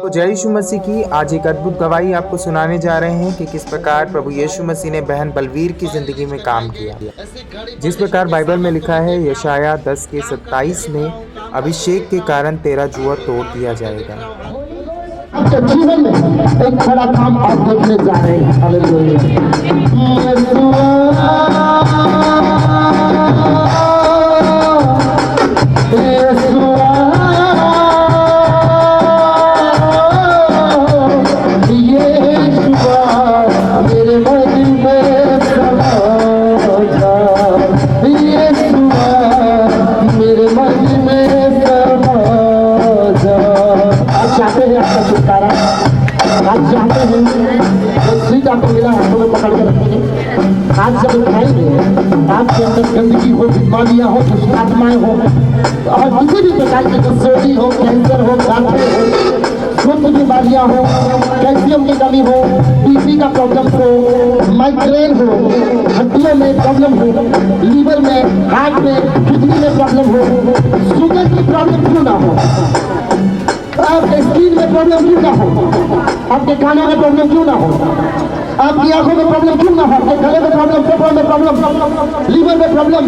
तो जय यीशु मसीह की आज एक अद्भुत गवाही आपको सुनाने जा रहे हैं कि किस प्रकार प्रभु यीशु मसीह ने बहन बलवीर की जिंदगी में काम किया। जिस प्रकार बाइबल में लिखा है यशाया 10 के 27 में, अभिषेक के कारण तेरा जुआ तोड़ दिया जाएगा। आपके जीवन में एक बड़ा काम आप देखने जा रहे हैं। आपको मिला हाथों में पकड़ के रखेंगे। आज जब उठाएंगे आपके अंदर गंदगी हो, बीमारियां हो, दुष्ट आत्माएं हो और किसी भी प्रकार की सोडी हो, कैंसर हो, गांठे हो, शुद्ध बीमारियां हो, कैल्शियम की कमी हो, बीपी का प्रॉब्लम हो, माइग्रेन हो, हड्डियों में प्रॉब्लम हो, लीवर में, हार्ट में, किडनी में प्रॉब्लम हो, शुगर की प्रॉब्लम क्यों ना हो, आपके स्किन में प्रॉब्लम क्यों ना हो, आपके कानों में प्रॉब्लम क्यों ना हो, आपकी आंखों में प्रॉब्लम क्यों ना हो, आपके गले में प्रॉब्लम, फेफड़ों में प्रॉब्लम, लीवर में प्रॉब्लम,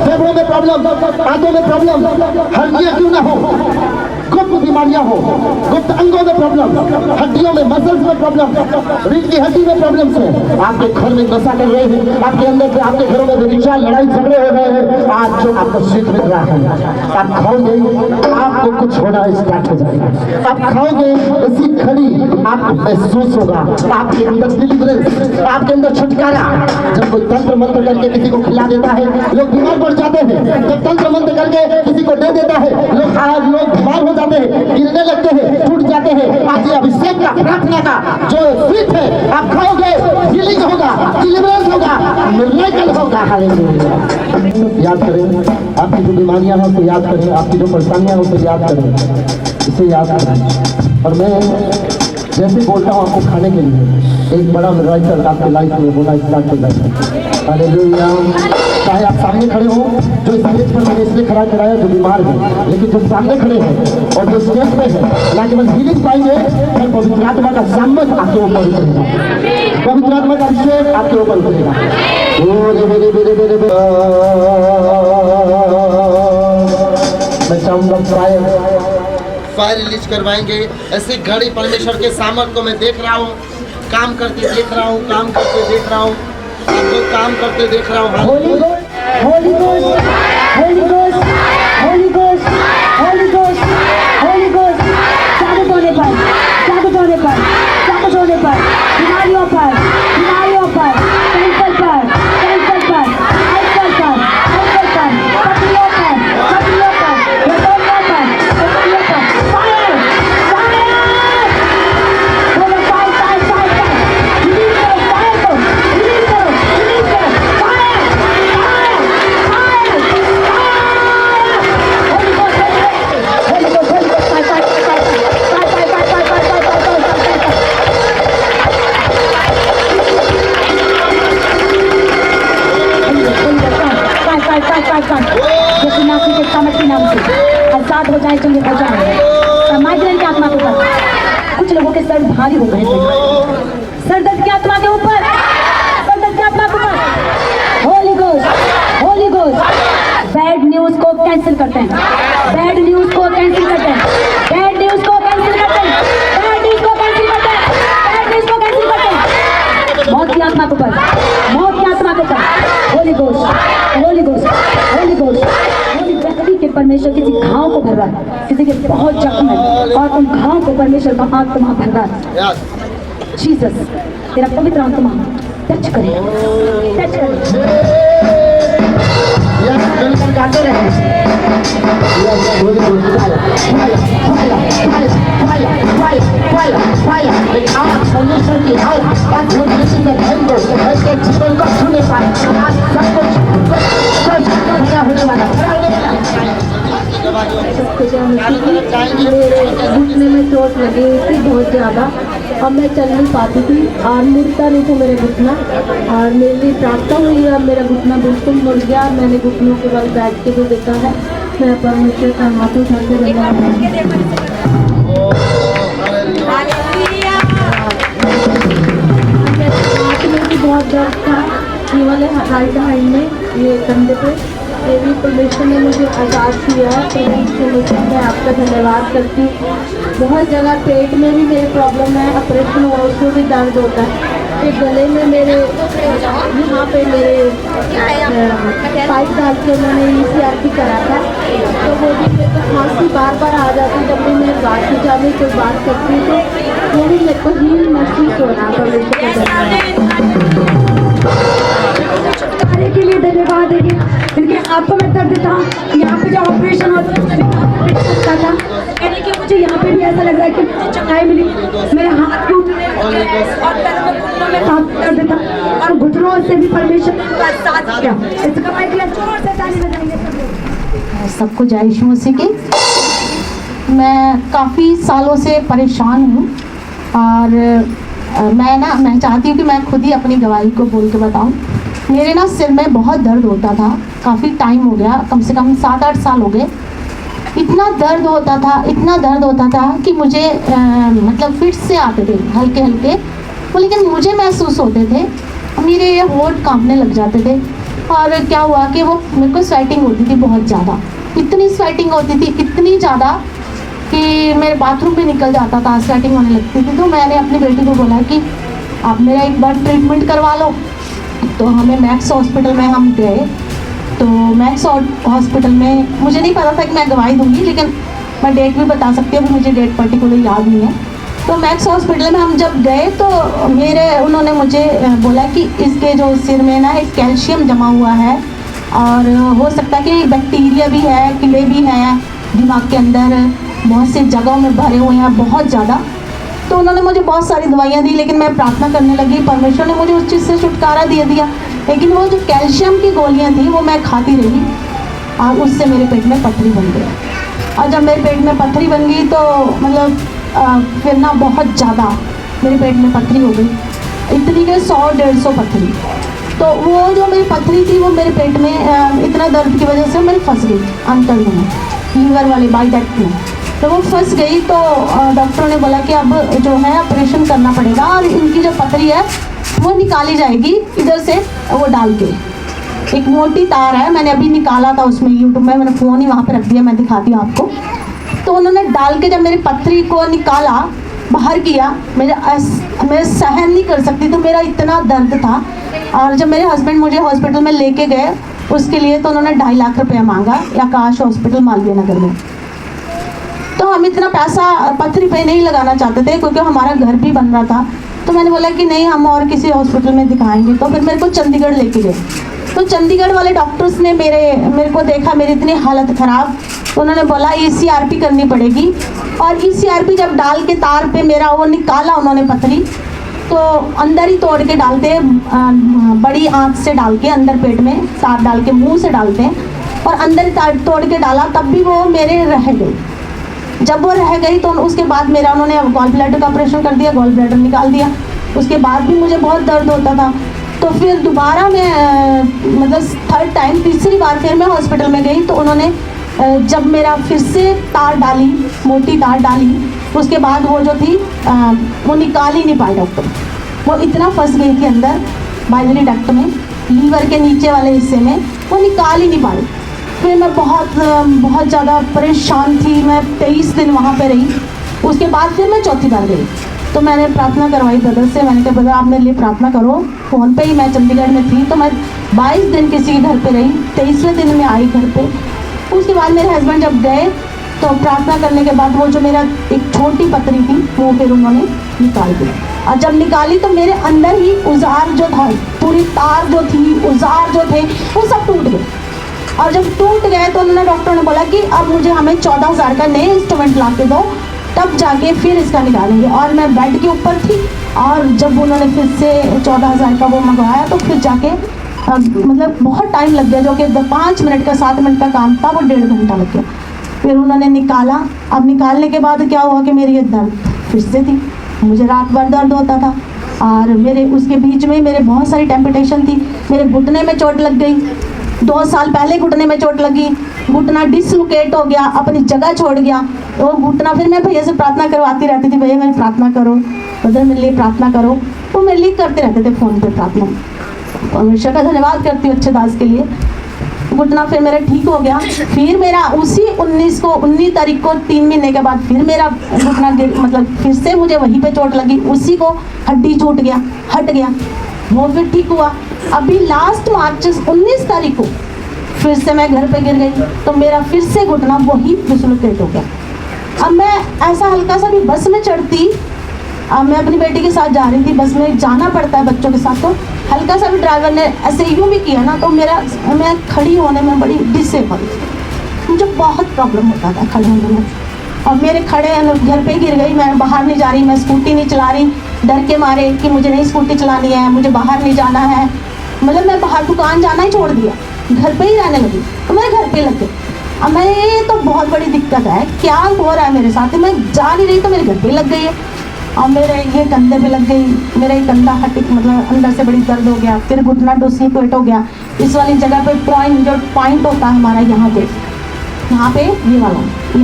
फेफड़ों में प्रॉब्लम, आंतों में प्रॉब्लम, हड्डियां क्यों ना हो, गुप्त बीमारियां हो, गुप्त अंगों में प्रॉब्लम, हड्डियों में, मसल्स में प्रॉब्लम, रीढ़ की हड्डी में प्रॉब्लम से आपके घर में नशा कर रहे हैं, आपके अंदर से आपके घरों में विचार लड़ाई झगड़े हो रहे हैं। आज जो आपको सीख मिल रहा है, आप खाओगे आपको कुछ होना स्टार्ट हो जाएगा। आप खाओगे इसी घड़ी आपको महसूस होगा आपके अंदर डिलीवरेंस, आपके अंदर छुटकारा। जब कोई तंत्र मंत्र करके किसी को खिला देता है लोग बीमार पड़ जाते हैं, जब तंत्र मंत्र करके किसी को दे देता है लोग बीमार हो जाते हैं, गिरने लगते हैं, टूट जाते हैं। आज ये अभिषेक का, प्रार्थना का जो स्वीट है आप खाओगे, हीलिंग होगा, डिलीवरेंस होगा, मिरेकल होगा। हालेलुया। याद करें आपकी जो बीमारियां हैं उसे याद करें, आपकी जो परेशानियां हैं उसे याद करें, इसे याद करें। और मैं जैसे बोलता हूँ आपको खाने के लिए एक बड़ा मिरेकल आपके लाइफ में होना स्टार्ट हो जाएगा। हालेलुया। चाहे आप सामने खड़े हो, जो स्टेज पर मैंने इसलिए खड़ा कराया जो बीमार है, लेकिन जो सामने खड़े हैं और जो स्टेज पे है ना केवल हीलिंग पाएंगे, पर पवित्र आत्मा का सामर्थ आपके ऊपर उतरेगा, पवित्र आत्मा का अभिषेक आपके ऊपर उतरेगा। मैं चाहूंगा फायर रिलीज करवाएंगे। ऐसी घड़ी परमेश्वर के सामर्थ को मैं देख रहा हूँ, काम करते देख रहा हूँ, काम करते देख रहा हूँ, आपको काम करते देख रहा हूँ। Holi ghost, Holi ghost, Holi ghost, Holi ghost, Holi ghost, Holi ghost, जागृत होने पर, जागृत होने पर, जागृत होने पर, बीमारियों पर, बीमारियों पर, कैंसर पर, कैंसर पर, अल्सर पर, अल्सर पर, पथरियों पर, पथरियों पर, हृदयों पर, हृदयों पर, फायर, फायर, बोलो फायर, फायर, फायर, रिलीज करो फायर को, रिलीज करो, रिलीज करो, fire, fire, fire, Holi ghost, Holi ghost, Holi ghost, fire, fire, fire, fire, fire, fire, fire, fire, fire, fire, जैसे नासी के समझ के नाम से आजाद हो जाए, चंगे हो जाए। माइग्रेन की आत्मा के ऊपर, कुछ लोगों के सर भारी हो गए थे, सर दर्द की आत्मा के ऊपर, सर दर्द की आत्मा के ऊपर, Holi ghost, Holi ghost, bad news को कैंसिल करते हैं, बैड न्यूज को कैंसिल करते हैं, बैड न्यूज को कैंसिल करते हैं, बैड न्यूज को कैंसिल करते हैं, बैड न्यूज को कैंसिल करते हैं। मौत की आत्मा के ऊपर, मौत की आत्मा के ऊपर, Holi ghost, Holi ghost, Holi ghost. व्यक्ति के परमेश्वर किसी घाव को भर रहा है, किसी के बहुत जख्म है और उन घाव को परमेश्वर का आत्मा भर रहा है। जीसस तेरा पवित्र आत्मा टच करे, टच करे। गाते रहे परमेश्वर की जीवन को छूने पाए, आज सब कुछ होने वाला। घुटने में चोट लगी थी बहुत ज़्यादा, अब मैं चल नहीं पाती थी और मुड़ता नहीं था मेरा घुटना, और मेरे लिए प्रार्थना हुई, अब मेरा घुटना बिल्कुल मुड़ गया। मैंने घुटनों के बल बैठ के भी देखा है, मैं परमेश्वर का हाथ उठा के राइट हैंड में, ये कंधे पे, ये भी परमेश्वर ने मुझे आज़ाद किया है। तो मैं आपका धन्यवाद करती हूँ। बहुत जगह पेट में भी मेरे प्रॉब्लम है, ऑपरेशन हुआ उसमें भी दर्द होता है। फिर गले में मेरे यहाँ पे मेरे पाइप डाल के उन्होंने ECRP करा था, तो वो भी मेरे को खांसी बार बार आ जाती। जब भी मैं बात की जाती कोई बात करती हूँ तो वो भी मेरे को हील महसूस हो रहा छुटकारे के लिए धन्यवाद है क्योंकि आपको मैं दर्द था, यहाँ पे जो ऑपरेशन होता था, यानी कि मुझे यहाँ पे भी ऐसा लग रहा है कि मुझे चंगाई मिली। मेरे हाथ टूटने लगे और घुटनों में काफी दर्द था और घुटनों से भी परमेश्वर ने साथ किया। इस कमाई के लिए जोर से ताली बजाएंगे सबको। जय यीशु मसीह की। मैं काफ़ी सालों से परेशान हूँ और मैं चाहती हूँ कि मैं खुद ही अपनी गवाही को बोल के बताऊँ। मेरे ना सिर में बहुत दर्द होता था, काफ़ी टाइम हो गया, कम से कम 7-8 साल हो गए। इतना दर्द होता था कि मुझे मतलब फिट से आते थे हल्के हल्के, वो लेकिन मुझे महसूस होते थे, मेरे ये होंठ कांपने लग जाते थे। और क्या हुआ कि वो मेरे को स्वेटिंग होती थी बहुत ज़्यादा, इतनी स्वेटिंग होती थी, इतनी ज़्यादा कि मेरे बाथरूम में निकल जाता था, स्वेटिंग होने लगती थी। तो मैंने अपनी बेटी को बोला कि आप मेरा एक बार ट्रीटमेंट करवा लो। तो हमें मैक्स हॉस्पिटल में हम गए। तो मैक्स हॉस्पिटल में मुझे नहीं पता था कि मैं गवाही दूंगी, लेकिन मैं डेट भी बता सकती हूँ, मुझे डेट पर्टिकुलर याद नहीं है। तो मैक्स हॉस्पिटल में हम जब गए तो उन्होंने मुझे बोला कि इसके जो सिर में ना एक कैल्शियम जमा हुआ है और हो सकता है कि बैक्टीरिया भी है, कीड़े भी हैं दिमाग के अंदर, बहुत सी जगहों में भरे हुए हैं बहुत ज़्यादा। तो उन्होंने मुझे बहुत सारी दवाइयाँ दी, लेकिन मैं प्रार्थना करने लगी, परमेश्वर ने मुझे उस चीज़ से छुटकारा दे दिया। लेकिन वो जो कैल्शियम की गोलियाँ थी वो मैं खाती रही और उससे मेरे पेट में पथरी बन गई। और जब मेरे पेट में पथरी बन गई तो मतलब फिर ना बहुत ज़्यादा मेरे पेट में पथरी हो गई, इतनी कि 100-150 पथरी। तो वो जो मेरी पथरी थी वो मेरे पेट में इतना दर्द की वजह से मेरी फंस गई अंतर में, लीवर वाले बाइडक्ट में। तो वो फंस गई तो डॉक्टर ने बोला कि अब जो है ऑपरेशन करना पड़ेगा और इनकी जो पथरी है वो निकाली जाएगी इधर से, वो डाल के एक मोटी तार है, मैंने अभी निकाला था उसमें यूट्यूब में, मैंने फ़ोन ही वहाँ पे रख दिया, मैं दिखाती हूँ आपको। तो उन्होंने डाल के जब मेरी पथरी को निकाला, बाहर किया, मैं सहन नहीं कर सकती, तो मेरा इतना दर्द था। और जब मेरे हस्बैंड मुझे हॉस्पिटल में लेके गए उसके लिए, तो उन्होंने 2.5 लाख रुपया मांगा आकाश हॉस्पिटल मालवीय नगर में। तो हम इतना पैसा पथरी पे नहीं लगाना चाहते थे क्योंकि हमारा घर भी बन रहा था। तो मैंने बोला कि नहीं, हम और किसी हॉस्पिटल में दिखाएंगे। तो फिर मेरे को चंडीगढ़ लेके गए। तो चंडीगढ़ वाले डॉक्टर्स ने मेरे को देखा, मेरी इतनी हालत ख़राब, तो उन्होंने बोला ECRP करनी पड़ेगी। और ECRP जब डाल के तार पे मेरा वो निकाला उन्होंने पथरी, तो अंदर ही तोड़ के डालते हैं, बड़ी आँच से डाल के अंदर पेट में तार डाल के मुँह से डालते हैं, और अंदर ही तार तोड़ के डाला, तब भी वो मेरे रह गई। जब वो रह गई तो उसके बाद मेरा उन्होंने गॉल ब्लैडर का ऑपरेशन कर दिया, गॉल ब्लैडर निकाल दिया। उसके बाद भी मुझे बहुत दर्द होता था। तो फिर दोबारा मैं मतलब 3rd टाइम, तीसरी बार फिर मैं हॉस्पिटल में गई। तो उन्होंने जब मेरा फिर से तार डाली, मोटी तार डाली, उसके बाद वो जो थी वो निकाल ही नहीं पाए डॉक्टर। वो इतना फंस गई थी अंदर बाइलरी डक्ट में, लीवर के नीचे वाले हिस्से में, वो निकाल ही नहीं पाई। फिर मैं बहुत ज़्यादा परेशान थी। मैं 23 दिन वहाँ पे रही। उसके बाद फिर मैं चौथी बार गई। तो मैंने प्रार्थना करवाई ब्रदर से, मैंने कहा ब्रदर आप मेरे लिए प्रार्थना करो। फ़ोन पे ही मैं चंडीगढ़ में थी, तो मैं 22 दिन किसी के घर पे रही, 23वें दिन में आई घर पे। उसके बाद मेरे हस्बैंड जब गए तो प्रार्थना करने के बाद वो जो मेरा एक छोटी पथरी थी वो फिर उन्होंने निकाल दी। और जब निकाली तो मेरे अंदर ही औजार जो था, पूरी तार जो थी, औजार जो थे, वो सब टूट गए। और जब टूट गए तो उन्होंने, डॉक्टर ने बोला कि अब हमें 14,000 का नए इंस्ट्रूमेंट ला के दो, तब जाके फिर इसका निकालेंगे। और मैं बेड के ऊपर थी, और जब उन्होंने फिर से 14,000 का वो मंगवाया तो फिर जाके मतलब बहुत टाइम लग गया, जो कि 5 मिनट का 7 मिनट का काम था वो 1.5 घंटा लग गया। फिर उन्होंने निकाला। अब निकालने के बाद क्या हुआ कि मेरी ये दर्द फिर से थी, मुझे रात भर दर्द होता था। और मेरे उसके बीच में मेरे बहुत सारी टेम्पिटेशन थी। मेरे घुटने में चोट लग गई, 2 साल पहले घुटने में चोट लगी, घुटना डिसलोकेट हो गया, अपनी जगह छोड़ गया। वो घुटना, फिर मैं भैया से प्रार्थना करवाती रहती थी, भैया मेरी प्रार्थना करो, उधर मेरे लिए प्रार्थना करो। वो मेरे लिए करते रहते थे फ़ोन पे प्रार्थना। परमेश्वर का धन्यवाद करती हूँ अच्छे दास के लिए। घुटना फिर मेरा ठीक हो गया। फिर मेरा उसी 19 तारीख को 3 महीने के बाद फिर मेरा घुटना मतलब फिर से मुझे वहीं पे चोट लगी, उसी को हड्डी टूट गया, हट गया, वो फिर ठीक हुआ। अभी लास्ट मार्च 19 तारीख को फिर से मैं घर पे गिर गई, तो मेरा फिर से घुटना वही डिसलोकेट हो गया। अब मैं ऐसा हल्का सा भी बस में चढ़ती, मैं अपनी बेटी के साथ जा रही थी, बस में जाना पड़ता है बच्चों के साथ, तो हल्का सा भी ड्राइवर ने ऐसे यूँ भी किया ना तो मैं खड़ी होने में बड़ी डिसेबल थी, मुझे बहुत प्रॉब्लम होता था खड़े होने में। और मेरे खड़े घर पे गिर गई, मैं बाहर नहीं जा रही, मैं स्कूटी नहीं चला रही, डर के मारे कि मुझे नहीं स्कूटी चलानी है, मुझे बाहर नहीं जाना है, मतलब मैं बाहर दुकान जाना ही छोड़ दिया, घर पे ही रहने लगी, तो मैं घर पे लग गई। अब मैं ये तो बहुत बड़ी दिक्कत है, क्या हो रहा है मेरे साथ, मैं जा नहीं रही तो मेरे घर पे लग गई है। और मेरे ये कंधे पे लग गई, मेरा ये कंधा हट मतलब अंदर से बड़ी दर्द हो गया, फिर घुटना डिसलोकेट हो गया। इस वाली जगह पे पॉइंट होता है हमारा यहाँ पे ये वाला, तो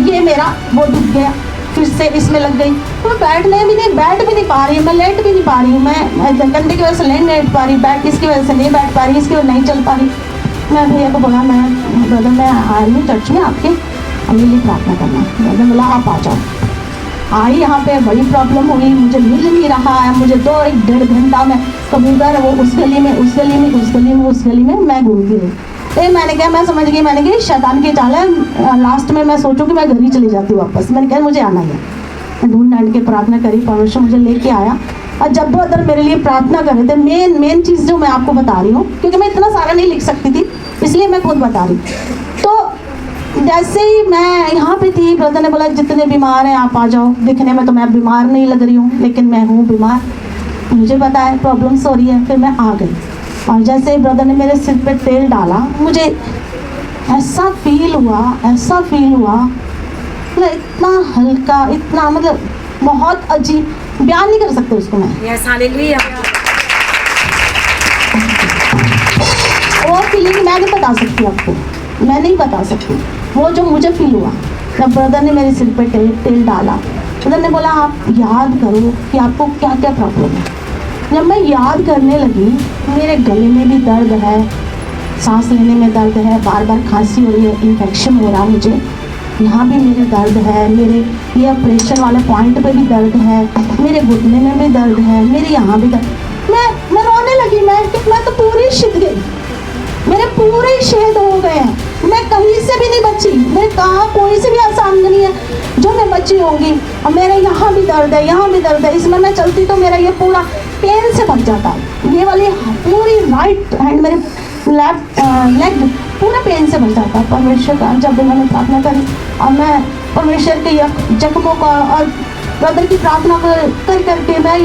ये मेरा वो दुख गया, फिर से इसमें लग गई। तो मैं बैठ भी नहीं पा रही, मैं लेट भी नहीं पा रही हूँ, मैं कंधे की वजह से नहीं लेट पा रही, बैठ इसकी वजह से नहीं बैठ पा रही, इसकी वजह नहीं चल पा रही। मैं भैया को बोला, मैं ब्रदर मैं आ रही हूँ चर्च में आपके, मेरे लिए प्रार्थना करना। ब्रदर बोला आप आ जाओ। आई यहाँ पे बड़ी प्रॉब्लम हुई, मुझे मिल नहीं रहा है, मुझे 1-1.5 घंटा में कभी उधर वो उस गली में मैं घूमती रही। तो मैंने कहा, मैं समझ गई, मैंने कहा शैतान की चाल है, लास्ट में मैं सोचूं कि मैं घर ही चली जाती हूँ वापस। मैंने कहा मुझे आना ही है, मैं ढूंढ के प्रार्थना करी, परमेश्वर मुझे लेके आया। और जब वो उधर मेरे लिए प्रार्थना कर रहे थे, मेन चीज़ जो मैं आपको बता रही हूँ, क्योंकि मैं इतना सारा नहीं लिख सकती थी, इसलिए मैं खुद बता रही। तो जैसे ही मैं यहाँ पे थी, ब्रदर ने बोला जितने बीमार हैं आप आ जाओ। दिखने में तो मैं बीमार नहीं लग रही हूँ, लेकिन मैं हूँ बीमार, मुझे पता है प्रॉब्लम्स हो रही है। फिर मैं आ गई, और जैसे ही ब्रदर ने मेरे सिर पे तेल डाला, मुझे ऐसा फील हुआ, मतलब इतना हल्का, इतना मतलब बहुत अजीब, बयान नहीं कर सकते उसको मैं। Yes hallelujah. वो फीलिंग मैं नहीं बता सकती आपको, मैं नहीं बता सकती। वो जो मुझे फील हुआ जब ब्रदर ने मेरे सिर पे तेल डाला, ब्रदर ने बोला आप याद करो कि आपको क्या क्या प्रॉब्लम है। जब मैं याद करने लगी, मेरे गले में भी दर्द है, सांस लेने में दर्द है, बार बार खांसी हो रही है, इन्फेक्शन हो रहा मुझे, यहाँ भी मेरे दर्द है, मेरे ये ऑपरेशन वाले पॉइंट पे भी दर्द है, मेरे घुटने में भी दर्द है, मेरे यहाँ भी दर्द। मैं रोने लगी, मैं तो पूरी शिद गई, मेरे पूरे छेद हो गए हैं, मैं कहीं से भी नहीं बची, मेरे कहाँ कोई से भी आसान नहीं है जो मैं बची होंगी। और मेरे यहाँ भी दर्द है, यहाँ भी दर्द है, इसमें मैं चलती तो मेरा ये पूरा पेन से भर जाता है, ये वाली पूरी राइट हैंड, मेरे लेफ्ट लेग पूरा पेन से भर जाता है। परमेश्वर का जब मैंने प्रार्थना करी, और मैं परमेश्वर के जख्मों का और ब्रदर की प्रार्थना कर करके मैं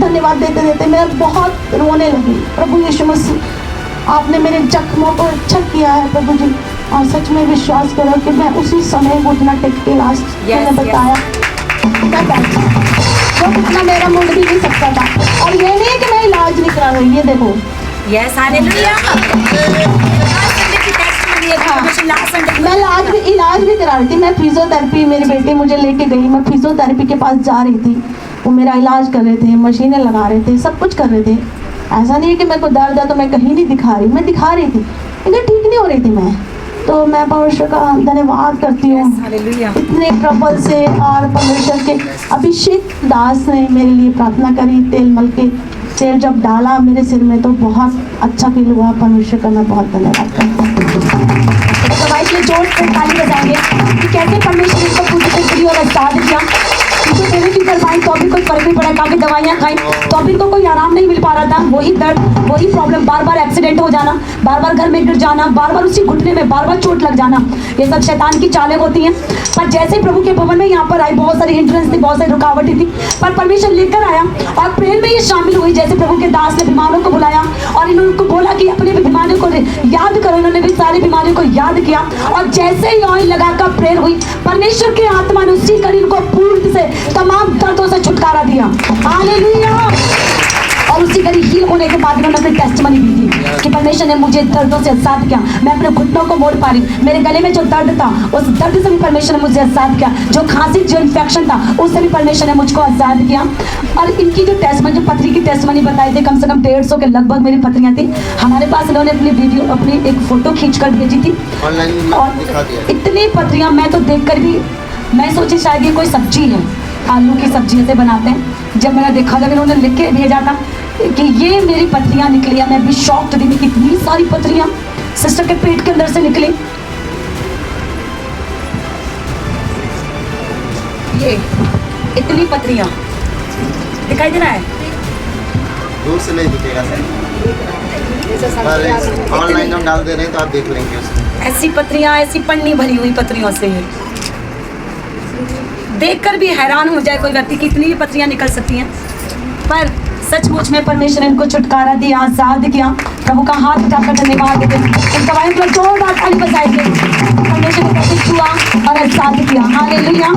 धन्यवाद देते देते मैं बहुत रोने लगी। प्रभु यीशु मसीह, आपने मेरे जख्मों को अच्छा किया है प्रभु जी, और सच में विश्वास करो कि मैं उसी समय घुटना टेक के लास्ट मैंने बताया मैं बैठी, वो घुटना मेरा मुड़ भी नहीं सकता था। और ये नहीं कि मैं इलाज नहीं करा रही, ये देखो यस हालेलुया। मैं इलाज भी करा रही थी, मैं फिजियोथेरेपी, मेरी बेटी मुझे लेके गई, मैं फिजियोथेरेपी के पास जा रही थी, वो मेरा इलाज कर रहे थे, मशीनें लगा रहे थे, सब कुछ कर रहे थे। ऐसा नहीं है कि मेरे को दर्द है तो मैं कहीं नहीं दिखा रही, मैं दिखा रही थी, लेकिन ठीक नहीं हो रही थी मैं। तो मैं परमेश्वर का धन्यवाद करती हूँ इतने ट्रबल से, और परमेश्वर के अभिषेक दास ने मेरे लिए प्रार्थना करी, तेल मल के तेल जब डाला मेरे सिर में तो बहुत अच्छा फील हुआ। परमेश्वर का मैं बहुत धन्यवाद करता हूँ। तो भाई के जोर से ताली बजाएंगे कि कैसे परमेश्वर को पूरी करी और साथ दिया, तो मेरे भी करवाई तो भी कोई फर्क नहीं पड़ा, काफ़ी दवाइयाँ खाई तो भी इनको कोई आराम नहीं मिल पा रहा था, वही दर्द, वही प्रॉब्लम, बार बार एक्सीडेंट हो जाना, बार बार घर में गिर जाना, बार बार उसी घुटने में बार बार चोट लग जाना, ये सब शैतान की चालें होती हैं। पर जैसे ही प्रभु के भवन में यहाँ पर आई, बहुत सारी हिंड्रेंस थी, बहुत सारी रुकावटें थी, पर परमेश्वर लेकर आया और प्रेयर में ये शामिल हुई। जैसे प्रभु के दास ने बीमारों को बुलाया और इन्होंने उनको बोला कि अपने बीमारियों को याद करो, इन्होंने भी सारी बीमारियों को याद किया, और जैसे ही ऑयल लगाकर प्रेयर हुई, परमेश्वर के आत्मा ने उसी शरीर को पूर्ण से तमाम दर्दों से छुटकारा दिया। हालेलुया। और उसी घड़ी हील होने के बाद इन्होंने अपनी टेस्टमनी दी थी कि परमेश्वर ने मुझे दर्दों से आजाद किया। मैं अपने घुटनों को मोड़ पा रही, मेरे गले में जो दर्द था उस दर्द से भी परमेश्वर ने मुझे आजाद किया। जो खांसी, जो इन्फेक्शन था उससे भी परमेश्वर ने मुझको आजाद किया। और इनकी जो टेस्टमनी, जो पथरी की टेस्टमनी बताई थी, कम से कम 150 के लगभग मेरी पथरियाँ थी। हमारे पास इन्होंने अपनी वीडियो, अपनी एक फोटो खींच कर भेजी थी और इतनी पथरियाँ मैं तो देख कर भी मैं सोची शायद ये कोई सब्जी है, आलू की सब्जी ऐसे बनाते हैं। जब मैंने देखा, जब इन्होंने लिख के भेजा था कि ये मेरी पथरियाँ निकली है, मैं भी शॉक्ड थी कि इतनी सारी पथरियाँ सिस्टर के पेट के अंदर से निकली। ये इतनी पथरियाँ दिखाई दे रहा है, दूर से नहीं दिखेगा सर, ऑनलाइन हम डाल दे रहे हैं तो आप देख लेंगे उसमें। ऐसी पथरियाँ, ऐसी पन्नी भरी हुई पथरियों से देखकर भी हैरान हो जाए कोई व्यक्ति कि इतनी पथरियाँ निकल सकती हैं। पर सचमुच में परमेश्वर ने इनको छुटकारा दिया, आजाद किया। प्रभु का हाथ उठाकर धन्यवाद देते हैं। इस गवाही को जोरदार ताली बजाएंगे। परमेश्वर ने छुआ और आजाद किया। हालेलुया।